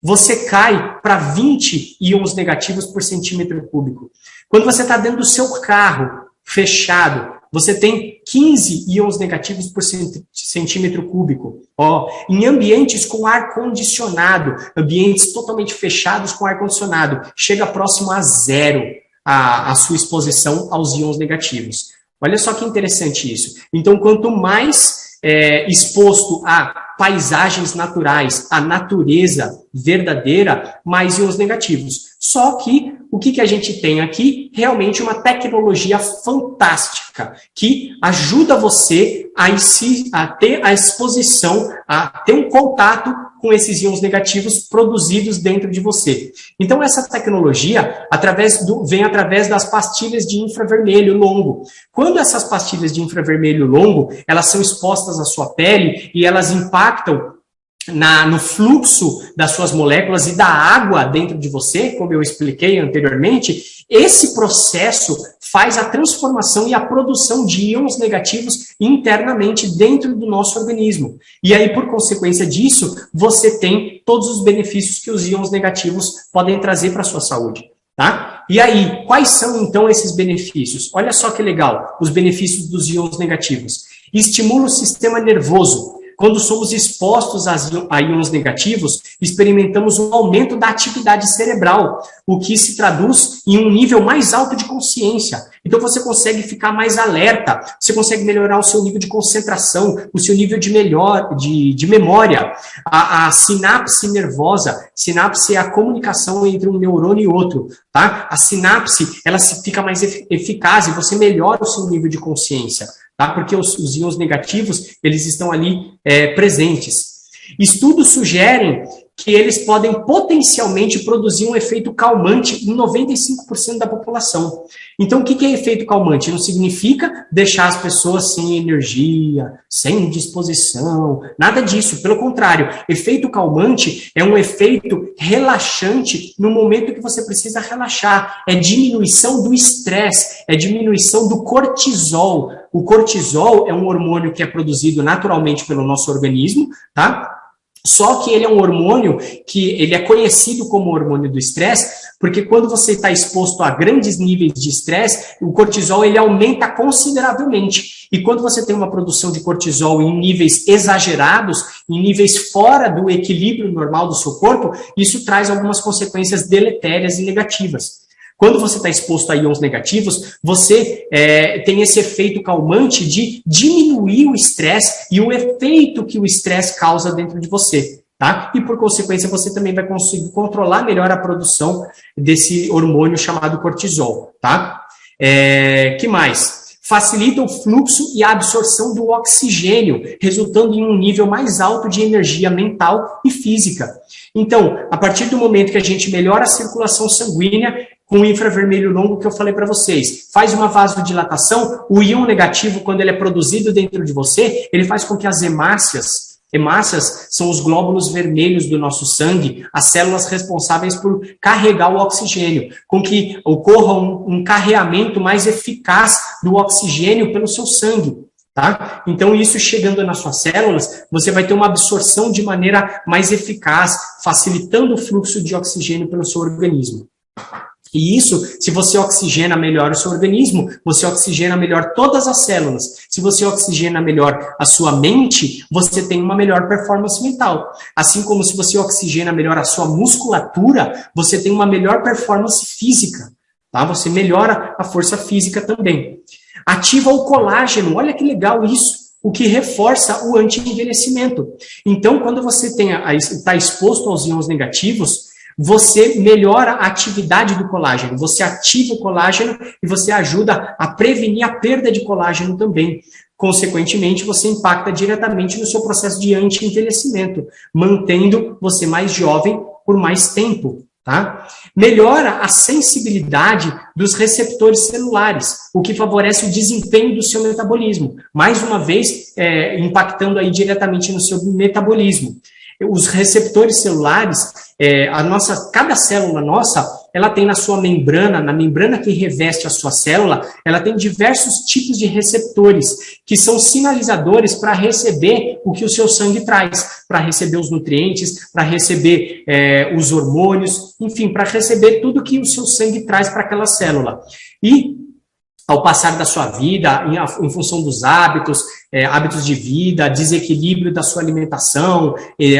Você cai para 20 íons negativos por centímetro cúbico. Quando você está dentro do seu carro, fechado, você tem 15 íons negativos por centímetro cúbico. Em ambientes com ar-condicionado, ambientes totalmente fechados com ar-condicionado, chega próximo a zero a sua exposição aos íons negativos. Olha só que interessante isso. Então, quanto mais exposto a paisagens naturais, a natureza verdadeira, mais íons negativos. Só que o que a gente tem aqui? Realmente uma tecnologia fantástica que ajuda você a ter a exposição, a ter um contato com esses íons negativos produzidos dentro de você. Então, essa tecnologia vem através das pastilhas de infravermelho longo. Quando essas pastilhas de infravermelho longo, elas são expostas à sua pele e elas impactam no fluxo das suas moléculas e da água dentro de você, como eu expliquei anteriormente, esse processo faz a transformação e a produção de íons negativos internamente dentro do nosso organismo. E aí, por consequência disso, você tem todos os benefícios que os íons negativos podem trazer para a sua saúde. Tá? E aí, quais são então esses benefícios? Olha só que legal, os benefícios dos íons negativos. Estimula o sistema nervoso. Quando somos expostos a íons negativos, experimentamos um aumento da atividade cerebral, o que se traduz em um nível mais alto de consciência. Então, você consegue ficar mais alerta, você consegue melhorar o seu nível de concentração, o seu nível de memória. A sinapse nervosa, sinapse é a comunicação entre um neurônio e outro. Tá? A sinapse, ela fica mais eficaz e você melhora o seu nível de consciência. Tá? Porque os íons negativos, eles estão ali presentes. Estudos sugerem que eles podem potencialmente produzir um efeito calmante em 95% da população. Então, o que é efeito calmante? Não significa deixar as pessoas sem energia, sem disposição, nada disso. Pelo contrário, efeito calmante é um efeito relaxante no momento que você precisa relaxar. É diminuição do estresse, é diminuição do cortisol. O cortisol é um hormônio que é produzido naturalmente pelo nosso organismo, tá? Só que ele é um hormônio que ele é conhecido como hormônio do estresse, porque quando você está exposto a grandes níveis de estresse, o cortisol ele aumenta consideravelmente. E quando você tem uma produção de cortisol em níveis exagerados, em níveis fora do equilíbrio normal do seu corpo, isso traz algumas consequências deletérias e negativas. Quando você está exposto a íons negativos, você tem esse efeito calmante de diminuir o estresse e o efeito que o estresse causa dentro de você. Tá? E, por consequência, você também vai conseguir controlar melhor a produção desse hormônio chamado cortisol. Tá? Que mais? Facilita o fluxo e a absorção do oxigênio, resultando em um nível mais alto de energia mental e física. Então, a partir do momento que a gente melhora a circulação sanguínea, com o infravermelho longo que eu falei para vocês, faz uma vasodilatação, o íon negativo, quando ele é produzido dentro de você, ele faz com que as hemácias são os glóbulos vermelhos do nosso sangue, as células responsáveis por carregar o oxigênio, com que ocorra um carreamento mais eficaz do oxigênio pelo seu sangue. Tá? Então, isso chegando nas suas células, você vai ter uma absorção de maneira mais eficaz, facilitando o fluxo de oxigênio pelo seu organismo. E isso, se você oxigena melhor o seu organismo, você oxigena melhor todas as células. Se você oxigena melhor a sua mente, você tem uma melhor performance mental. Assim como se você oxigena melhor a sua musculatura, você tem uma melhor performance física. Tá? Você melhora a força física também. Ativa o colágeno, olha que legal isso. O que reforça o anti-envelhecimento. Então, quando você está exposto aos íons negativos, você melhora a atividade do colágeno, você ativa o colágeno e você ajuda a prevenir a perda de colágeno também. Consequentemente, você impacta diretamente no seu processo de anti-envelhecimento, mantendo você mais jovem por mais tempo. Tá? Melhora a sensibilidade dos receptores celulares, o que favorece o desempenho do seu metabolismo. Mais uma vez, impactando aí diretamente no seu metabolismo. Os receptores celulares, cada célula nossa, ela tem na sua membrana, na membrana que reveste a sua célula, ela tem diversos tipos de receptores, que são sinalizadores para receber o que o seu sangue traz, para receber os nutrientes, para receber os hormônios, enfim, para receber tudo que o seu sangue traz para aquela célula. E ao passar da sua vida, em função dos hábitos de vida, desequilíbrio da sua alimentação,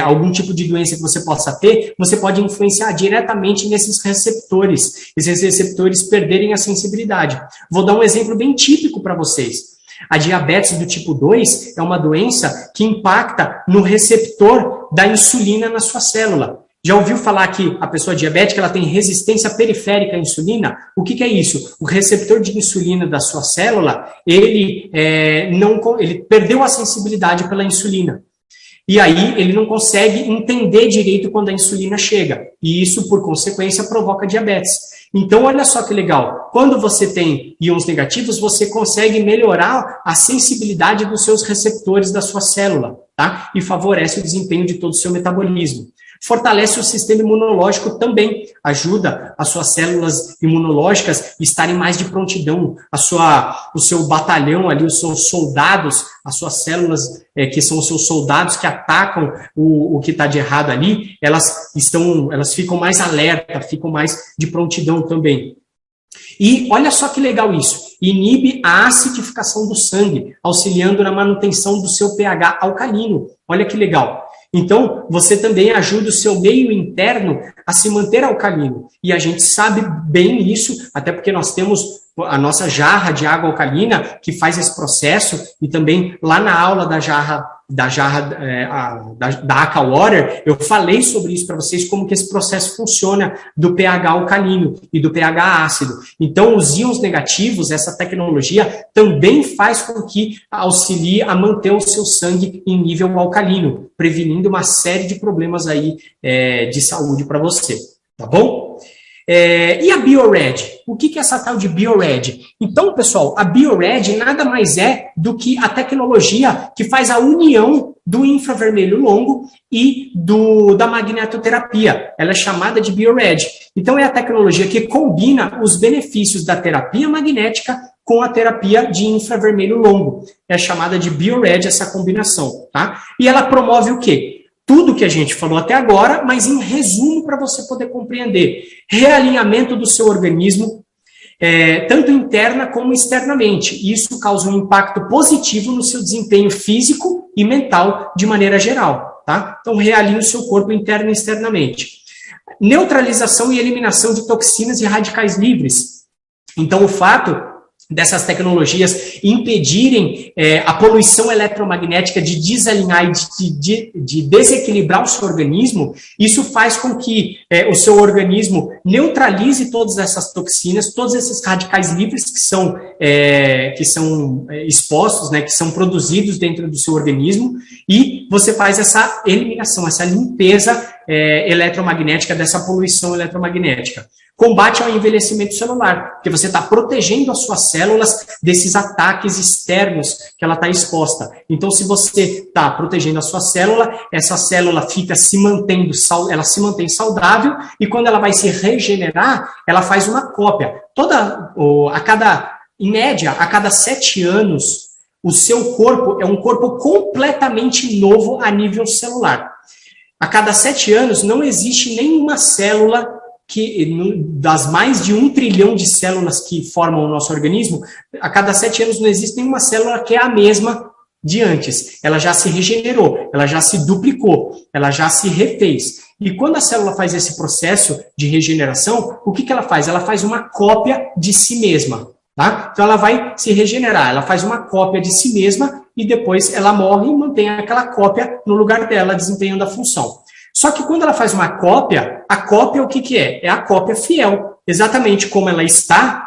algum tipo de doença que você possa ter, você pode influenciar diretamente nesses receptores, esses receptores perderem a sensibilidade. Vou dar um exemplo bem típico para vocês. A diabetes do tipo 2 é uma doença que impacta no receptor da insulina na sua célula. Já ouviu falar que a pessoa diabética ela tem resistência periférica à insulina? O que é isso? O receptor de insulina da sua célula, ele perdeu a sensibilidade pela insulina. E aí ele não consegue entender direito quando a insulina chega. E isso, por consequência, provoca diabetes. Então, olha só que legal. Quando você tem íons negativos, você consegue melhorar a sensibilidade dos seus receptores da sua célula, tá? E favorece o desempenho de todo o seu metabolismo. Fortalece o sistema imunológico também, ajuda as suas células imunológicas estarem mais de prontidão, o seu batalhão ali, os seus soldados, as suas células que são os seus soldados que atacam o que está de errado ali, elas ficam mais alerta, ficam mais de prontidão também. E olha só que legal isso, inibe a acidificação do sangue, auxiliando na manutenção do seu pH alcalino. Olha que legal. Então, você também ajuda o seu meio interno a se manter alcalino. E a gente sabe bem isso, até porque nós temos a nossa jarra de água alcalina que faz esse processo, e também lá na aula da Aqua Water, eu falei sobre isso para vocês, como que esse processo funciona do pH alcalino e do pH ácido. Então, os íons negativos, essa tecnologia também faz com que auxilie a manter o seu sangue em nível alcalino, prevenindo uma série de problemas aí de saúde para você, tá bom? E a BioRed? O que é essa tal de BioRed? Então, pessoal, a BioRed nada mais é do que a tecnologia que faz a união do infravermelho longo e da magnetoterapia. Ela é chamada de BioRed. Então, é a tecnologia que combina os benefícios da terapia magnética com a terapia de infravermelho longo. É chamada de BioRed essa combinação, tá? E ela promove o quê? Tudo que a gente falou até agora, mas em resumo para você poder compreender. Realinhamento do seu organismo, tanto interna como externamente. Isso causa um impacto positivo no seu desempenho físico e mental de maneira geral, tá? Então, realinhe o seu corpo interno e externamente. Neutralização e eliminação de toxinas e radicais livres. Então, o fato dessas tecnologias impedirem a poluição eletromagnética de desalinhar e de desequilibrar o seu organismo, isso faz com que o seu organismo neutralize todas essas toxinas, todos esses radicais livres que são expostos, né, que são produzidos dentro do seu organismo, e você faz essa eliminação, essa limpeza eletromagnética, dessa poluição eletromagnética. Combate ao envelhecimento celular, porque você está protegendo as suas células desses ataques externos que ela está exposta. Então, se você está protegendo a sua célula, essa célula fica ela se mantém saudável, e quando ela vai se regenerar, ela faz uma cópia. Em média, a cada 7 anos, o seu corpo é um corpo completamente novo a nível celular. A cada 7 anos, não existe nenhuma célula das mais de 1 trilhão de células que formam o nosso organismo, a cada 7 anos não existe nenhuma célula que é a mesma de antes. Ela já se regenerou, ela já se duplicou, ela já se refez. E quando a célula faz esse processo de regeneração, o que ela faz? Ela faz uma cópia de si mesma. Tá? Então ela vai se regenerar, ela faz uma cópia de si mesma e depois ela morre e mantém aquela cópia no lugar dela, desempenhando a função. Só que quando ela faz uma cópia, a cópia o que é? É a cópia fiel. Exatamente como ela está,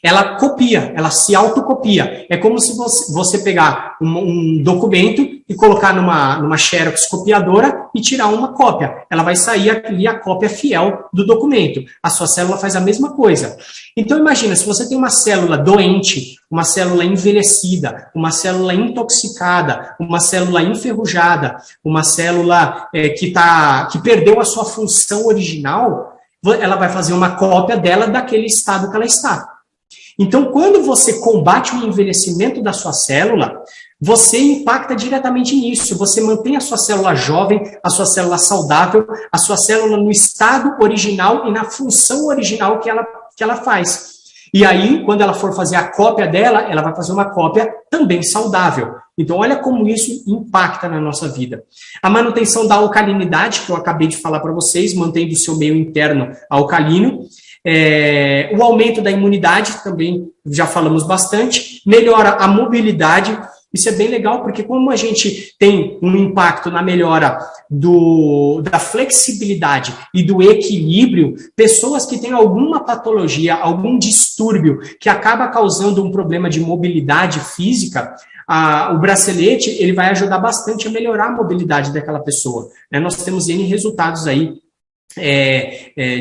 ela copia, ela se autocopia. É como se você pegar um documento e colocar numa Xerox copiadora e tirar uma cópia. Ela vai sair ali a cópia fiel do documento. A sua célula faz a mesma coisa. Então imagina, se você tem uma célula doente, uma célula envelhecida, uma célula intoxicada, uma célula enferrujada, uma célula que perdeu a sua função original, ela vai fazer uma cópia dela daquele estado que ela está. Então, quando você combate o envelhecimento da sua célula, você impacta diretamente nisso. Você mantém a sua célula jovem, a sua célula saudável, a sua célula no estado original e na função original que ela faz. E aí, quando ela for fazer a cópia dela, ela vai fazer uma cópia também saudável. Então, olha como isso impacta na nossa vida. A manutenção da alcalinidade, que eu acabei de falar para vocês, mantendo o seu meio interno alcalino. O aumento da imunidade, também já falamos bastante, melhora a mobilidade, isso é bem legal, porque como a gente tem um impacto na melhora da flexibilidade e do equilíbrio, pessoas que têm alguma patologia, algum distúrbio que acaba causando um problema de mobilidade física, o bracelete ele vai ajudar bastante a melhorar a mobilidade daquela pessoa. Nós temos N resultados aí,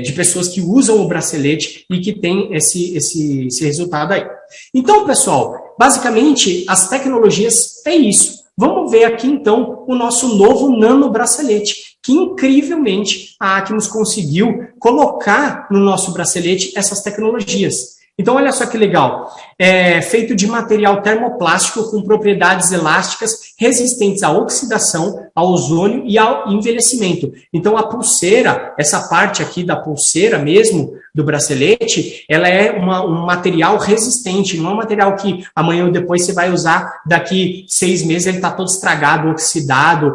de pessoas que usam o bracelete e que tem esse resultado aí. Então, pessoal, basicamente, as tecnologias é isso. Vamos ver aqui, então, o nosso novo nano bracelete, que incrivelmente a Acmus conseguiu colocar no nosso bracelete essas tecnologias. Então, olha só que legal. É feito de material termoplástico com propriedades elásticas resistentes à oxidação, ao ozônio e ao envelhecimento. Então, a pulseira, essa parte aqui da pulseira mesmo, do bracelete, ela é um material resistente, não é um material que amanhã ou depois você vai usar, daqui 6 meses ele está todo estragado, oxidado.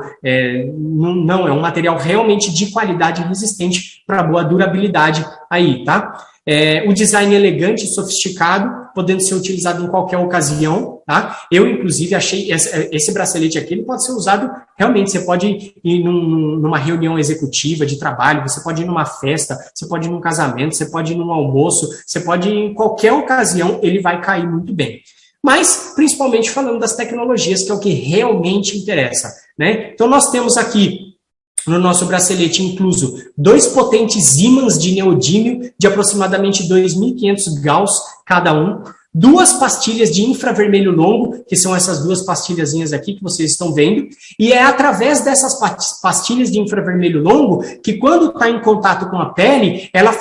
Não, é um material realmente de qualidade resistente para boa durabilidade aí, tá? O design elegante e sofisticado, podendo ser utilizado em qualquer ocasião, tá? Eu, inclusive, achei esse bracelete aqui, ele pode ser usado, realmente, você pode ir numa reunião executiva de trabalho, você pode ir numa festa, você pode ir num casamento, você pode ir num almoço, você pode ir em qualquer ocasião, ele vai cair muito bem. Mas, principalmente, falando das tecnologias, que é o que realmente interessa, né? Então, nós temos aqui no nosso bracelete incluso 2 potentes ímãs de neodímio de aproximadamente 2.500 Gauss cada um, 2 pastilhas de infravermelho longo, que são essas 2 pastilhazinhas aqui que vocês estão vendo, e é através dessas pastilhas de infravermelho longo que, quando está em contato com a pele, ela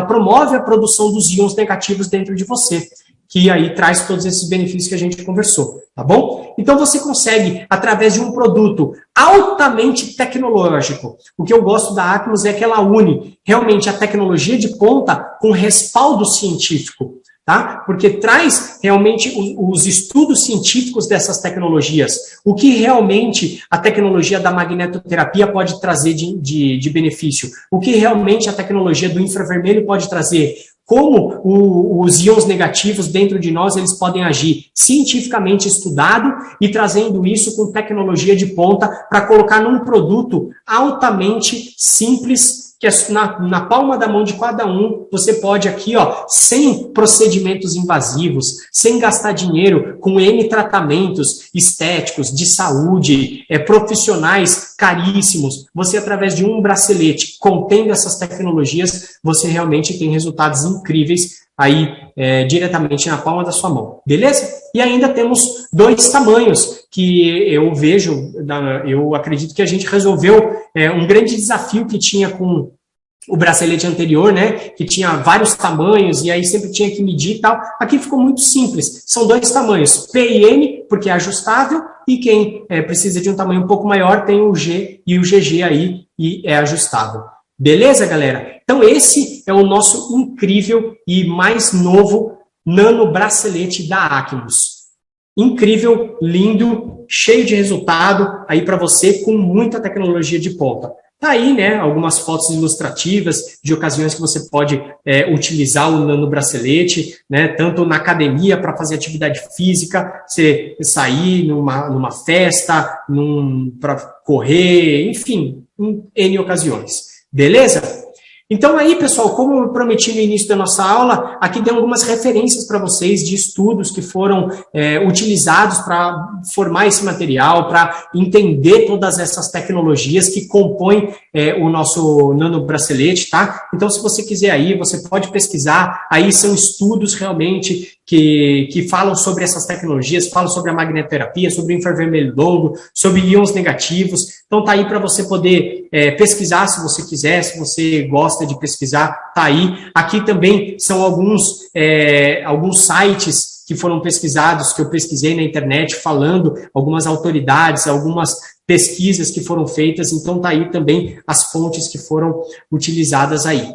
promove a produção dos íons negativos dentro de você, que aí traz todos esses benefícios que a gente conversou, tá bom? Então você consegue, através de um produto altamente tecnológico, o que eu gosto da Acmus é que ela une realmente a tecnologia de ponta com respaldo científico, tá? Porque traz realmente os estudos científicos dessas tecnologias, o que realmente a tecnologia da magnetoterapia pode trazer de benefício, o que realmente a tecnologia do infravermelho pode trazer, como os íons negativos dentro de nós eles podem agir cientificamente estudado e trazendo isso com tecnologia de ponta para colocar num produto altamente simples, que é na palma da mão de cada um, você pode aqui, ó, sem procedimentos invasivos, sem gastar dinheiro com N tratamentos estéticos, de saúde, profissionais caríssimos, você através de um bracelete contendo essas tecnologias, você realmente tem resultados incríveis aí diretamente na palma da sua mão, beleza? E ainda temos 2 tamanhos que eu vejo, eu acredito que a gente resolveu um grande desafio que tinha com o bracelete anterior, né, que tinha vários tamanhos e aí sempre tinha que medir e tal. Aqui ficou muito simples, são 2 tamanhos, P e M, porque é ajustável, e quem precisa de um tamanho um pouco maior tem o G e o GG aí e é ajustável. Beleza, galera? Então, esse é o nosso incrível e mais novo nanobracelete da Acmus. Incrível, lindo, cheio de resultado aí para você, com muita tecnologia de ponta. Tá aí, né, algumas fotos ilustrativas de ocasiões que você pode utilizar o nanobracelete, né, tanto na academia para fazer atividade física, você sair numa festa, para correr, enfim, em N ocasiões. Beleza? Então aí, pessoal, como eu prometi no início da nossa aula, aqui tem algumas referências para vocês de estudos que foram utilizados para formar esse material, para entender todas essas tecnologias que compõem o nosso nanobracelete, tá? Então, se você quiser aí, você pode pesquisar, aí são estudos realmente que falam sobre essas tecnologias, falam sobre a magnetoterapia, sobre o infravermelho longo, sobre íons negativos. Então, tá aí para você poder pesquisar, se você quiser, se você gosta de pesquisar, tá aí. Aqui também são alguns sites que foram pesquisados, que eu pesquisei na internet, falando algumas autoridades, algumas pesquisas que foram feitas. Então, tá aí também as fontes que foram utilizadas aí.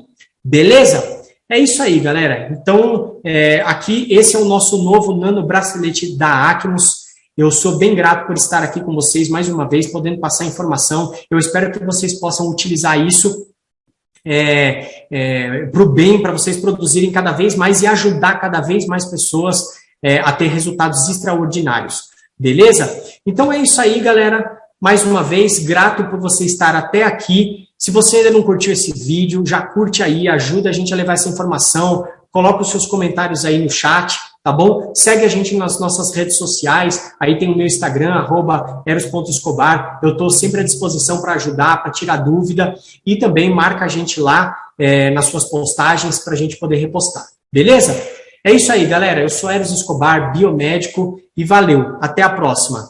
Beleza? É isso aí, galera. Então, aqui, esse é o nosso novo nanobracelete da Acmus. Eu sou bem grato por estar aqui com vocês mais uma vez, podendo passar informação. Eu espero que vocês possam utilizar isso para o bem, para vocês produzirem cada vez mais e ajudar cada vez mais pessoas a ter resultados extraordinários. Beleza? Então é isso aí, galera. Mais uma vez, grato por você estar até aqui. Se você ainda não curtiu esse vídeo, já curte aí, ajuda a gente a levar essa informação, coloca os seus comentários aí no chat, tá bom? Segue a gente nas nossas redes sociais, aí tem o meu Instagram, @eros.escobar, eu estou sempre à disposição para ajudar, para tirar dúvida, e também marca a gente lá nas suas postagens para a gente poder repostar, beleza? É isso aí, galera, eu sou Eros Escobar, biomédico, e valeu, até a próxima!